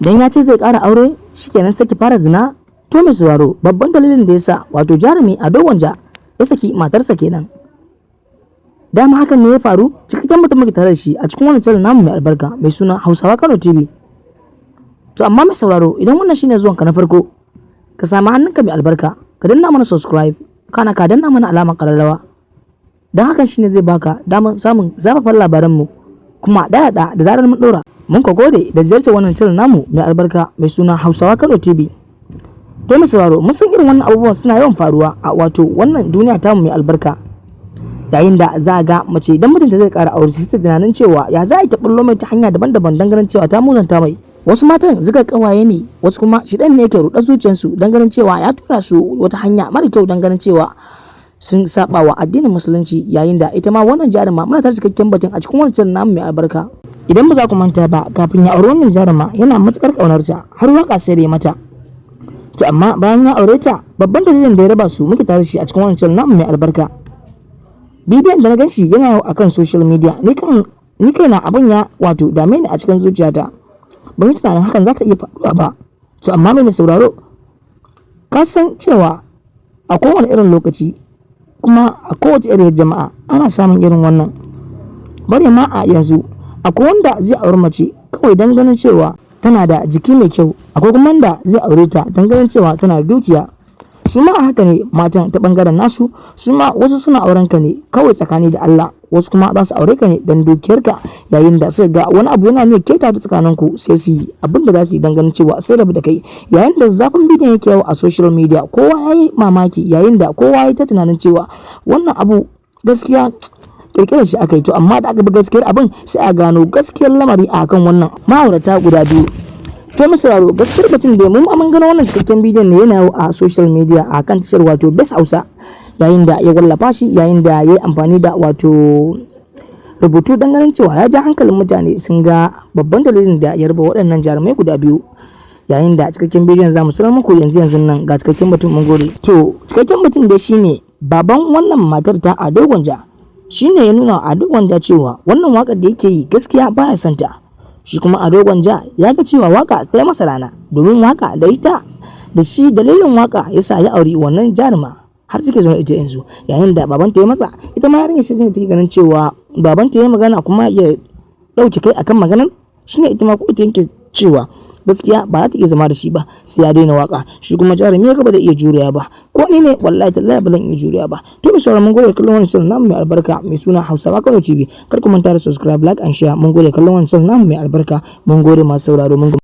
dan ya ce zai ƙara aure shikenan sai ki fara zina. To mai sauraro, babban dalilin da yasa wato jarumi Ado Gwanja ya saki matarsa kenan. Dama hakan ne ya faru, cikakken mutum muke tare da shi a cikin wannan channel namu mai albarka mai suna Hausawa Kano TV. To amma mai sauraro, idan wannan shine zuwanka na farko, ka samu hannunka mai albarka, ka danna mana subscribe, kana ka danna mana alamar kararrawa. Dan hakan shine zai baka damar samun zafafan labaran mu kuma da zarar mun dora. Mun ka gode da ziyartar wannan channel namu mai albarka mai suna Hausawa Kano TV. To mai sauraro, mun san irin wannan abubuwan suna yawan faruwa a wato wannan duniya tamu mai albarka. Yayin da za ga mace idan mutunta zai ƙara aure sai ta tunanin cewa ya za a yi ta bullo mai ta hanya daban-daban dan ganin cewa ta muzanta mai. Wasu matan zuga kawaye ne, wasu kuma shidan ne yake rudar zuciyarsu dan ganin cewa ya tura su wata hanya mara kyau dan ganin cewa sun saba wa addinin musulunci. Yayin da ita ma wannan jaruma muna ta cikakken batun a cikin wannan namu mai albarka. Idan ba za ku manta ba, kafin ya aure wannan jaruma yana matukar kaunarta har waka sai da mata. To amma bayan ya aure ta, babban dalilin da ya raba su muke tare shi a cikin wannan namu mai albarka. Bidiyon da na ganshi yana akan social media, ni kaina abin ya wato dame ni a cikin zuciyata. Ban yi tunanin hakan za ta iya faɗuwa ba. To amma mai sauraro, ka san cewa a kowane irin lokaci kuma a kowace irin jama'a ana samun irin wannan. Bari ma a yanzu akwai wanda zai auri mace kawai dan ganin cewa tana da jiki mai kyau, akwai kuma wanda zai aure ta dan ganin cewa tana da dukiya. Su ma haka ne matan ta bangaren nasu, su ma wasu suna auren ka ne kawai tsakani da Allah, wasu kuma za su aure ka ne dan dukiyarka. Yayin da sai ga wani abu yana mai keta ta tsakanin ku sai su yi abin da za su yi dan ganin cewa sai rabu da kai. Yayin da zafin bidiyon yake yawo a social media, kowa yayi mamaki, yayin da kowa yayi ta tunanin cewa wannan abu gaskiya kirkirar shi aka yi. To amma da aka bi gaskiyar abin sai a gano gaskiyar lamari a kan wannan ma'aurata guda biyu. To mu sauraro, gaskiyar batun da mun gano wannan cikakken bidiyon ne yana yawo a social media a kan tashar wato Best Hausa, yayin da ya wallafa shi, yayin da ya yi amfani da wato rubutu dan ganin cewa ya ja hankalin mutane sun ga babban dalilin da ya raba waɗannan jarumai guda biyu. Yayin da cikakken bidiyon zamu sanar muku yanzu nan ga cikakken batun, mun gode. To cikakken batun da shine baban wannan matar ta Ado Gwanja shine ya nuna Ado Gwanja cewa wannan wakar da yake yi gaskiya baya santa. Shi kuma Ado Gwanja ya ga cewa waka ta yi masa rana, domin waka da ita da shi dalilin waka yasa ya auri wannan jaruma har suke zo ita yanzu. Yayin da babanta ya masa, ita ma yarinya shi ne take ganin cewa babanta ya magana kuma ya dauke kai akan maganar, shine ita ma ko ita yake cewa gaskiya ba za ta iya zama da shi ba sai ya daina waka. Shi kuma jarumi ya ga ba zai iya juriya ba, ko ni ne wallahi tallahi ba zan iya juriya ba. To mu saurara, mun gode kallon wannan channel namu mai albarka mai suna Hausawa Kano TV. Kar ku manta da subscribe, like and share. Mun gode kallon wannan channel namu mai albarka. Mun gode masu sauraro.